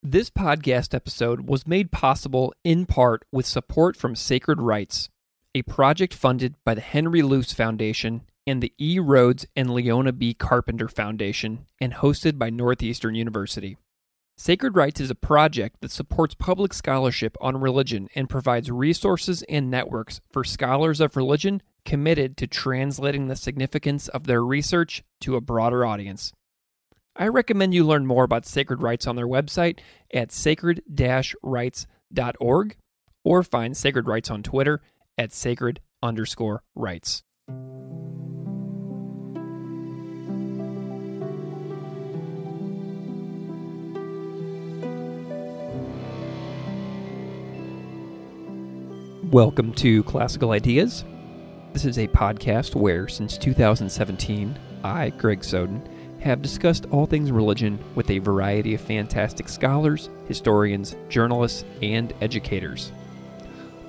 This podcast episode was made possible in part with support from Sacred Rights, a project funded by the Henry Luce Foundation and the E. Rhodes and Leona B. Carpenter Foundation and hosted by Northeastern University. Sacred Rights is a project that supports public scholarship on religion and provides resources and networks for scholars of religion committed to translating the significance of their research to a broader audience. I recommend you learn more about Sacred Rights on their website at sacred-rights.org or find Sacred Rights on Twitter at sacred_rights. Welcome to Classical Ideas. This is a podcast where, since 2017, I, Greg Soden, have discussed all things religion with a variety of fantastic scholars, historians, journalists, and educators.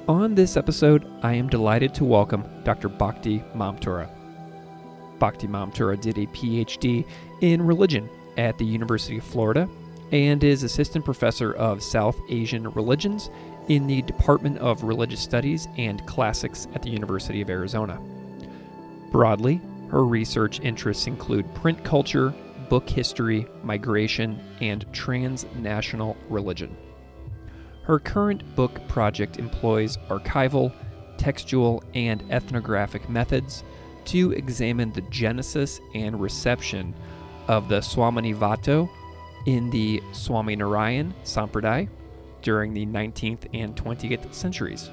On this episode, I am delighted to welcome Dr. Bhakti Mamtora. Bhakti Mamtora did a Ph.D. in religion at the University of Florida and is assistant professor of South Asian religions in the Department of Religious Studies and Classics at the University of Arizona. Broadly, her research interests include print culture, book history, migration, and transnational religion. Her current book project employs archival, textual, and ethnographic methods to examine the genesis and reception of the Swāmīnī Vāto in the Swaminarayan Sampraday during the 19th and 20th centuries.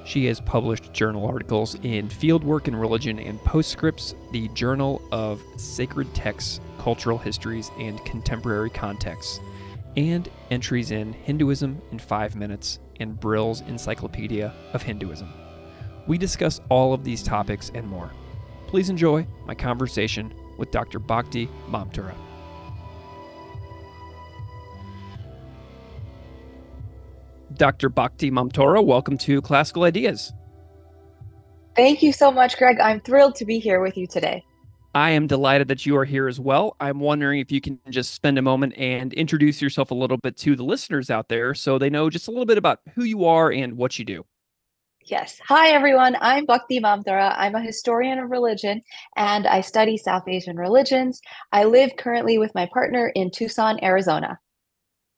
She has published journal articles in Fieldwork in Religion and Postscripts, the Journal of Sacred Texts, Cultural Histories, and Contemporary Contexts, and entries in Hinduism in 5 Minutes and Brill's Encyclopedia of Hinduism. We discuss all of these topics and more. Please enjoy my conversation with Dr. Bhakti Mamtora. Dr. Bhakti Mamtora, welcome to Classical Ideas. Thank you so much, Greg. I'm thrilled to be here with you today. I am delighted that you are here as well. I'm wondering if you can just spend a moment and introduce yourself a little bit to the listeners out there so they know just a little bit about who you are and what you do. Yes. Hi, everyone. I'm Bhakti Mamtora. I'm a historian of religion, and I study South Asian religions. I live currently with my partner in Tucson, Arizona.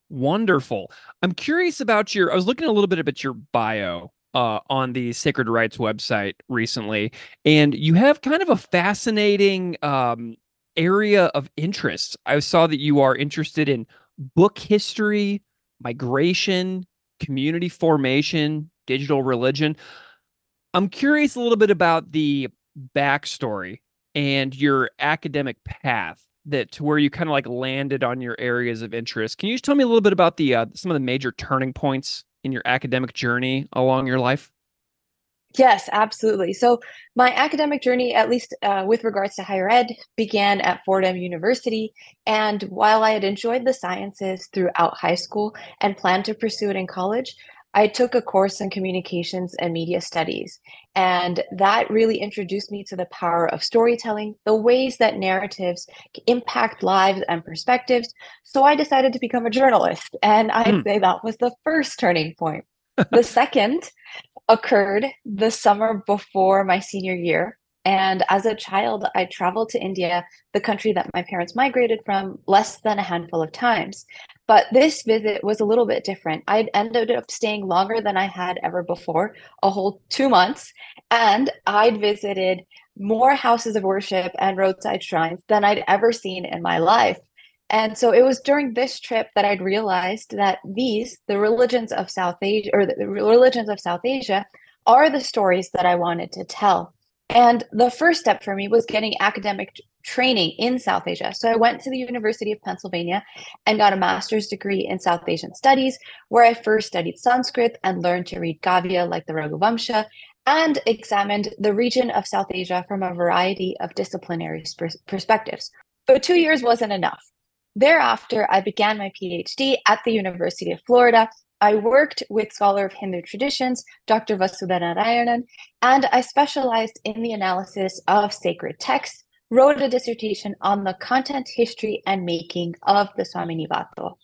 Wonderful. I'm curious about I was looking a little bit about your bio on the Sacred Rights website recently, and you have kind of a fascinating area of interest. I saw that you are interested in book history, migration, community formation, digital religion. I'm curious a little bit about the backstory and your academic path to where you kind of like landed on your areas of interest. Can you just tell me a little bit about some of the major turning points in your academic journey along your life? Yes, absolutely. So my academic journey, at least with regards to higher ed, began at Fordham University. And while I had enjoyed the sciences throughout high school and planned to pursue it in college, I took a course in communications and media studies, and that really introduced me to the power of storytelling, the ways that narratives impact lives and perspectives. So I decided to become a journalist, and I'd say that was the first turning point. The second occurred the summer before my senior year. And as a child, I traveled to India, the country that my parents migrated from, less than a handful of times. But this visit was a little bit different. I'd ended up staying longer than I had ever before, a whole 2 months. And I'd visited more houses of worship and roadside shrines than I'd ever seen in my life. And so it was during this trip that I'd realized that the religions of South Asia, or the religions of South Asia, are the stories that I wanted to tell. And the first step for me was getting academic training in South Asia. So I went to the University of Pennsylvania and got a master's degree in South Asian studies, where I first studied Sanskrit and learned to read Kavya like the Raghuvamsha, and examined the region of South Asia from a variety of disciplinary perspectives. But 2 years wasn't enough. Thereafter, I began my Ph.D. at the University of Florida. I worked with scholar of Hindu traditions, Dr. Swaminarayan, and I specialized in the analysis of sacred texts, wrote a dissertation on the content, history, and making of the Swāmīnī Vāto.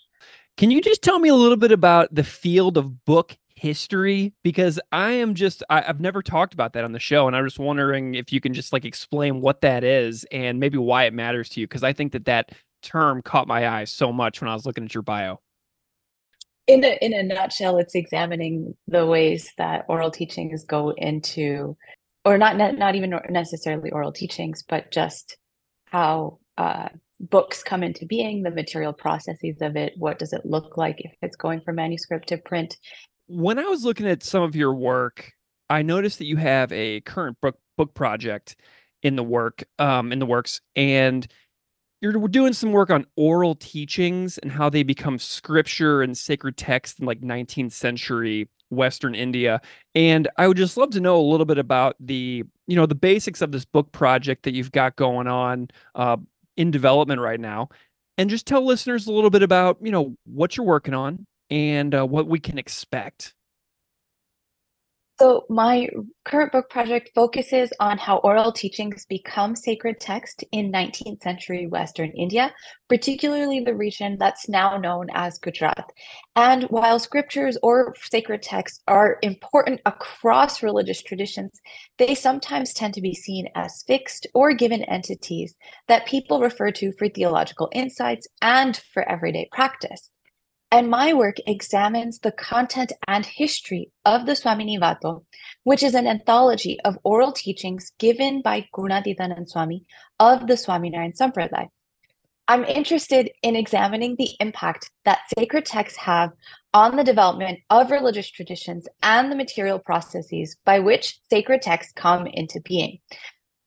Can you just tell me a little bit about the field of book history? Because I've never talked about that on the show, and I'm just wondering if you can just like explain what that is and maybe why it matters to you. Because I think that term caught my eye so much when I was looking at your bio. In a nutshell, it's examining the ways that oral teachings go into, or not even necessarily oral teachings, but just how books come into being, the material processes of it. What does it look like if it's going from manuscript to print? When I was looking at some of your work, I noticed that you have a current book project in the works, and you're doing some work on oral teachings and how they become scripture and sacred text in like 19th century Western India. And I would just love to know a little bit about the basics of this book project that you've got going on in development right now. And just tell listeners a little bit about, what you're working on and what we can expect. So, my current book project focuses on how oral teachings become sacred text in 19th century Western India, particularly the region that's now known as Gujarat. And while scriptures or sacred texts are important across religious traditions, they sometimes tend to be seen as fixed or given entities that people refer to for theological insights and for everyday practice. And my work examines the content and history of the Swāmīnī Vāto, which is an anthology of oral teachings given by Gunadithanand Swami of the Swaminarayan Sampraday. I'm interested in examining the impact that sacred texts have on the development of religious traditions and the material processes by which sacred texts come into being.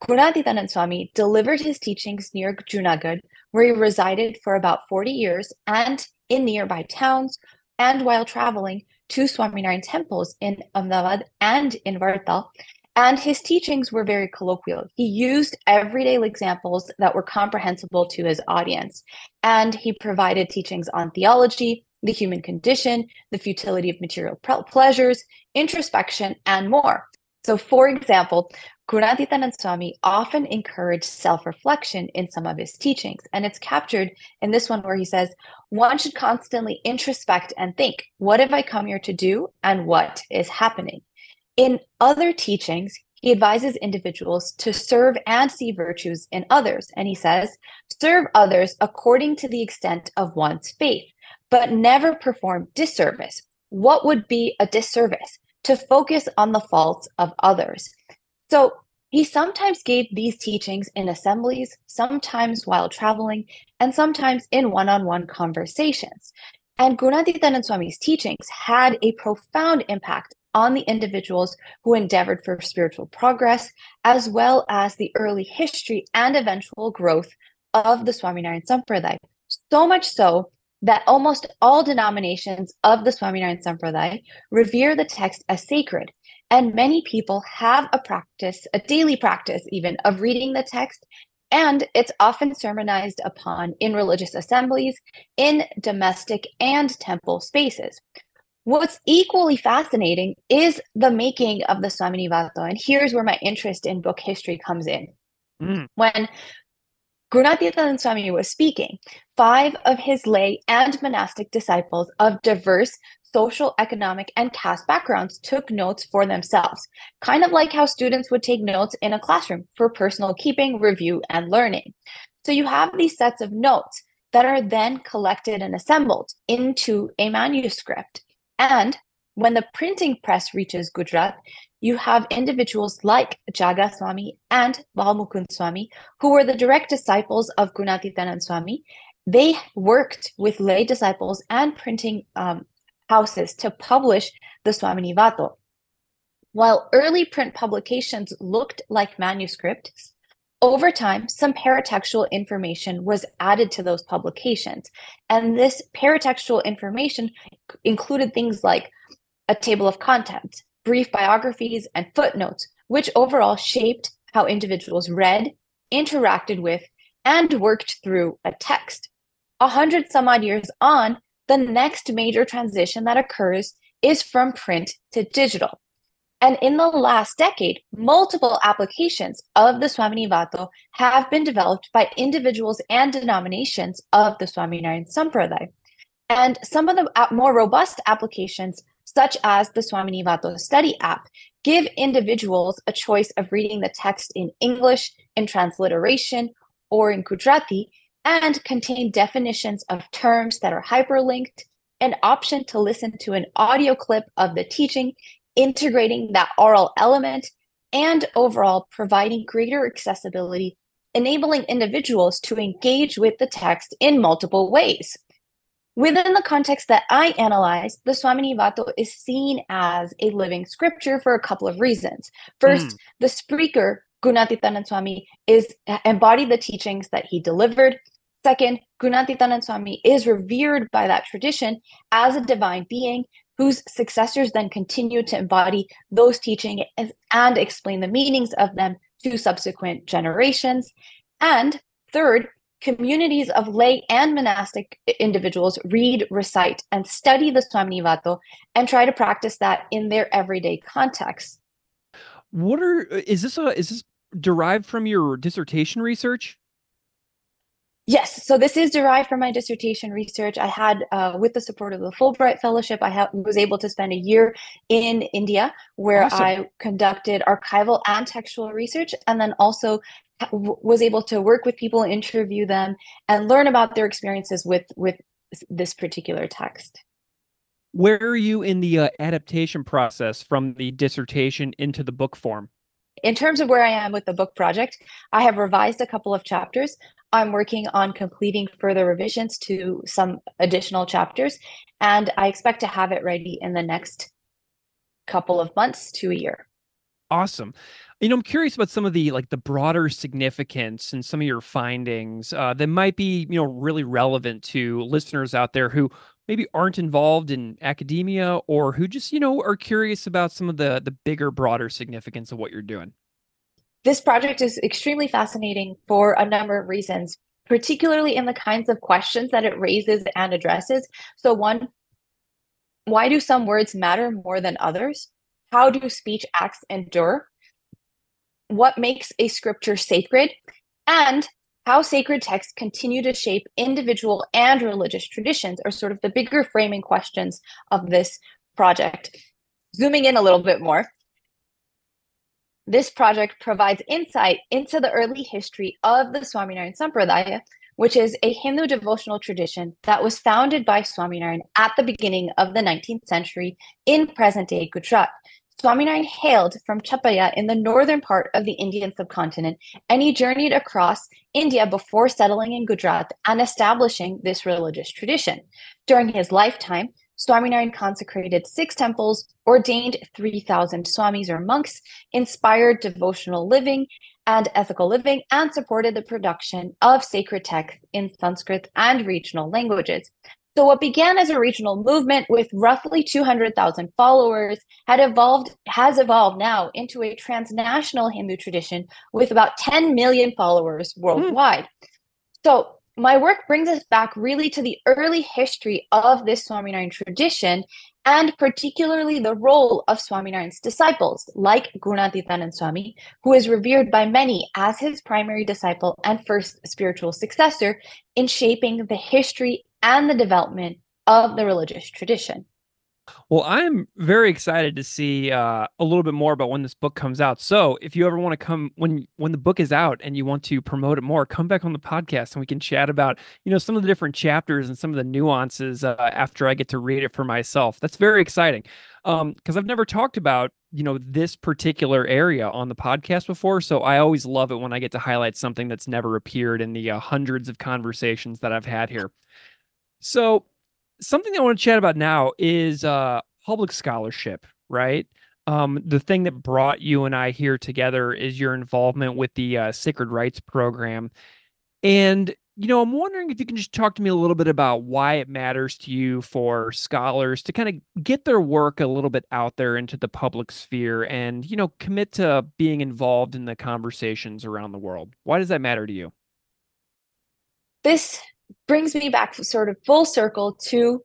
Gunadithanand Swami delivered his teachings near Junagadh, where he resided for about 40 years, and in nearby towns, and while traveling to Swaminarayan temples in Ahmedabad and in Vartal. And his teachings were very colloquial. He used everyday examples that were comprehensible to his audience. And he provided teachings on theology, the human condition, the futility of material pleasures, introspection, and more. So, for example, Gunadithanand Swami often encouraged self-reflection in some of his teachings, and it's captured in this one where he says, one should constantly introspect and think, what have I come here to do and what is happening? In other teachings, he advises individuals to serve and see virtues in others, and he says, serve others according to the extent of one's faith, but never perform disservice. What would be a disservice? To focus on the faults of others. So he sometimes gave these teachings in assemblies, sometimes while traveling, and sometimes in one-on-one conversations. And Gunadithanand Swami's teachings had a profound impact on the individuals who endeavored for spiritual progress, as well as the early history and eventual growth of the Swaminarayan Sampraday. So much so that almost all denominations of the Swaminarayan Sampraday revere the text as sacred. And many people have a daily practice even, of reading the text, and it's often sermonized upon in religious assemblies, in domestic and temple spaces. What's equally fascinating is the making of the Swāmīnī Vāto, and here's where my interest in book history comes in. When Gunadithanand Swami was speaking, 5 of his lay and monastic disciples of diverse social, economic, and caste backgrounds took notes for themselves, kind of like how students would take notes in a classroom for personal keeping, review, and learning. So you have these sets of notes that are then collected and assembled into a manuscript. And when the printing press reaches Gujarat, you have individuals like Jaga Swami and Balmukund Swami, who were the direct disciples of Gunadithanand Swami. They worked with lay disciples and printing houses to publish the Swāmīnī Vāto. While early print publications looked like manuscripts, over time, some paratextual information was added to those publications. And this paratextual information included things like a table of contents, brief biographies, and footnotes, which overall shaped how individuals read, interacted with, and worked through a text. 100 some odd years on, the next major transition that occurs is from print to digital. And in the last decade, multiple applications of the Swāmīnī Vāto have been developed by individuals and denominations of the Swaminarayan Sampraday. And some of the more robust applications, such as the Swāmīnī Vāto study app, give individuals a choice of reading the text in English, in transliteration, or in Gujarati, and contain definitions of terms that are hyperlinked, an option to listen to an audio clip of the teaching, integrating that oral element, and overall providing greater accessibility, enabling individuals to engage with the text in multiple ways. Within the context that I analyzed, the Swāmīnī Vāto is seen as a living scripture for a couple of reasons. First, the speaker, Gunatithanan Swami, embodied the teachings that he delivered. Second, Gunatithanan Swami is revered by that tradition as a divine being whose successors then continue to embody those teachings and explain the meanings of them to subsequent generations. And third, communities of lay and monastic individuals read, recite, and study the Swāmīnī Vāto and try to practice that in their everyday context. Is this derived from your dissertation research? Yes, so this is derived from my dissertation research. I had, with the support of the Fulbright Fellowship, was able to spend a year in India where Awesome. I conducted archival and textual research, and then also was able to work with people, interview them, and learn about their experiences with this particular text. Where are you in the adaptation process from the dissertation into the book form? In terms of where I am with the book project, I have revised a couple of chapters. I'm working on completing further revisions to some additional chapters, and I expect to have it ready in the next couple of months to a year. Awesome. I'm curious about some of the broader significance and some of your findings that might be, really relevant to listeners out there who maybe aren't involved in academia or who just, are curious about some of the bigger, broader significance of what you're doing. This project is extremely fascinating for a number of reasons, particularly in the kinds of questions that it raises and addresses. So one, why do some words matter more than others? How do speech acts endure? What makes a scripture sacred? And how sacred texts continue to shape individual and religious traditions are sort of the bigger framing questions of this project. Zooming in a little bit more, this project provides insight into the early history of the Swaminarayan Sampraday, which is a Hindu devotional tradition that was founded by Swaminarayan at the beginning of the 19th century in present-day Gujarat. Swaminarayan hailed from Chappaya in the northern part of the Indian subcontinent, and he journeyed across India before settling in Gujarat and establishing this religious tradition. During his lifetime, Swaminarayan consecrated 6 temples, ordained 3,000 swamis or monks, inspired devotional living and ethical living, and supported the production of sacred texts in Sanskrit and regional languages. So what began as a regional movement with roughly 200,000 followers has evolved now into a transnational Hindu tradition with about 10 million followers worldwide. So my work brings us back really to the early history of this Swaminarayan tradition, and particularly the role of Swaminarayan's disciples, like Gunatithanan Swami, who is revered by many as his primary disciple and first spiritual successor in shaping the history and the development of the religious tradition. Well, I'm very excited to see a little bit more about when this book comes out. So if you ever want to come when the book is out and you want to promote it more, come back on the podcast and we can chat about, some of the different chapters and some of the nuances after I get to read it for myself. That's very exciting because I've never talked about, this particular area on the podcast before. So I always love it when I get to highlight something that's never appeared in the hundreds of conversations that I've had here. So something I want to chat about now is public scholarship, right? The thing that brought you and I here together is your involvement with the Sacred Rites program. And, I'm wondering if you can just talk to me a little bit about why it matters to you for scholars to kind of get their work a little bit out there into the public sphere and, commit to being involved in the conversations around the world. Why does that matter to you? This brings me back sort of full circle to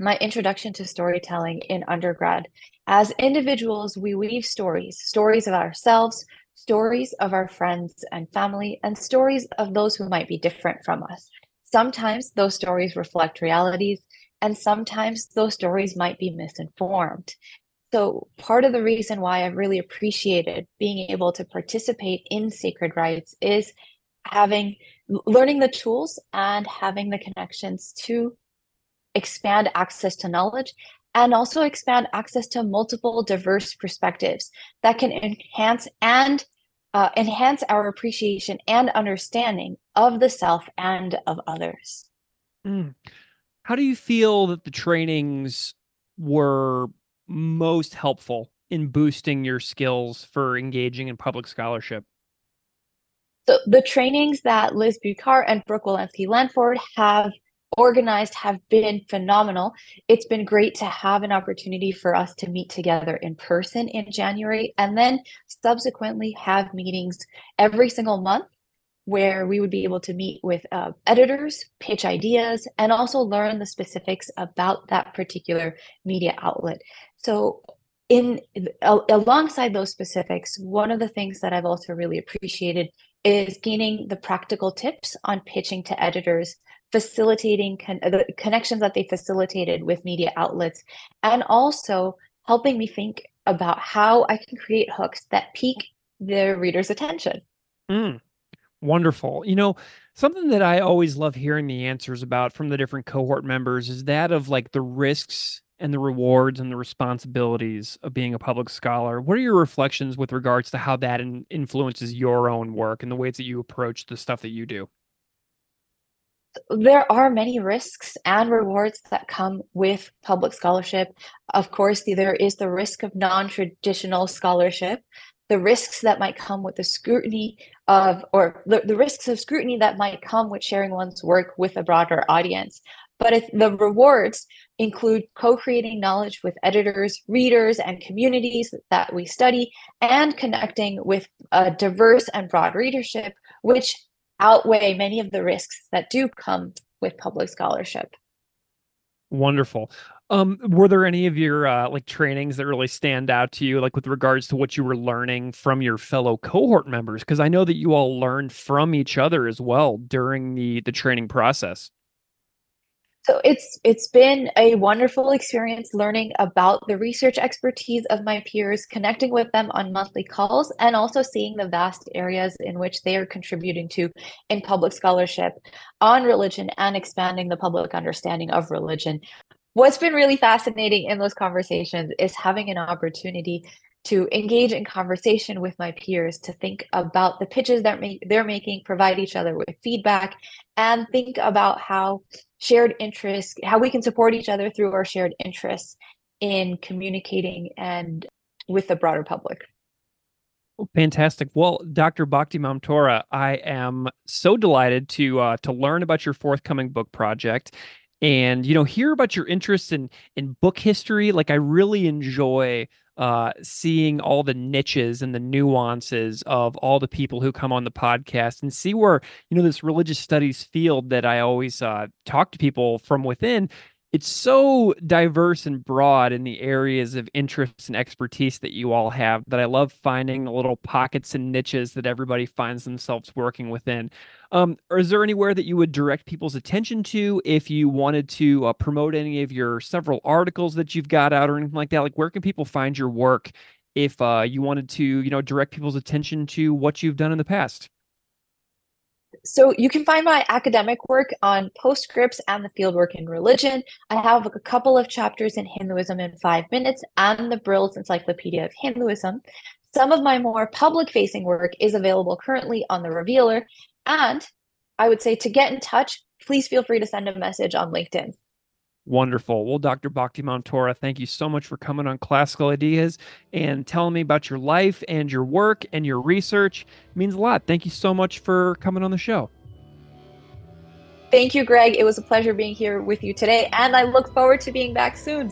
my introduction to storytelling in undergrad. As individuals, we weave stories of ourselves, stories of our friends and family, and stories of those who might be different from us. Sometimes those stories reflect realities, and sometimes those stories might be misinformed. So, part of the reason why I've really appreciated being able to participate in sacred rites is having learning the tools and having the connections to expand access to knowledge and also expand access to multiple diverse perspectives that can enhance our appreciation and understanding of the self and of others. Mm. How do you feel that the trainings were most helpful in boosting your skills for engaging in public scholarship? So the trainings that Liz Bucar and Brooke Walensky-Lanford have organized have been phenomenal. It's been great to have an opportunity for us to meet together in person in January and then subsequently have meetings every single month where we would be able to meet with editors, pitch ideas, and also learn the specifics about that particular media outlet. So alongside those specifics, one of the things that I've also really appreciated is gaining the practical tips on pitching to editors, facilitating the connections that they facilitated with media outlets, and also helping me think about how I can create hooks that pique their readers' attention. Mm. Wonderful. Something that I always love hearing the answers about from the different cohort members is that of like the risks and the rewards and the responsibilities of being a public scholar. What are your reflections with regards to how that influences your own work and the ways that you approach the stuff that you do? There are many risks and rewards that come with public scholarship. Of course, there is the risk of non-traditional scholarship, the risks that might come with the scrutiny or the risks of scrutiny that might come with sharing one's work with a broader audience. But if the rewards include co-creating knowledge with editors, readers, and communities that we study, and connecting with a diverse and broad readership, which outweigh many of the risks that do come with public scholarship. Wonderful. Were there any of your like trainings that really stand out to you, like with regards to what you were learning from your fellow cohort members? Because I know that you all learned from each other as well during the training process. So it's been a wonderful experience learning about the research expertise of my peers, connecting with them on monthly calls, and also seeing the vast areas in which they are contributing to in public scholarship on religion and expanding the public understanding of religion. What's been really fascinating in those conversations is having an opportunity to engage in conversation with my peers, to think about the pitches that they're making, provide each other with feedback, and think about how shared interests, how we can support each other through our shared interests in communicating and with the broader public. Fantastic. Well, Dr. Bhakti Mamtora, I am so delighted to learn about your forthcoming book project and hear about your interest in book history. Like I really enjoy seeing all the niches and the nuances of all the people who come on the podcast and see where this religious studies field that I always talk to people from within. It's so diverse and broad in the areas of interest and expertise that you all have that I love finding the little pockets and niches that everybody finds themselves working within. Or is there anywhere that you would direct people's attention to if you wanted to promote any of your several articles that you've got out or anything like that? Like, where can people find your work if you wanted to, direct people's attention to what you've done in the past? So you can find my academic work on postscripts and the fieldwork in religion. I have a couple of chapters in Hinduism in 5 minutes and the Brill's Encyclopedia of Hinduism. Some of my more public-facing work is available currently on the Revealer. And I would say to get in touch, please feel free to send a message on LinkedIn. Wonderful. Well, Dr. Bhakti Mamtora, thank you so much for coming on Classical Ideas and telling me about your life and your work and your research. It means a lot. Thank you so much for coming on the show. Thank you, Greg. It was a pleasure being here with you today, and I look forward to being back soon.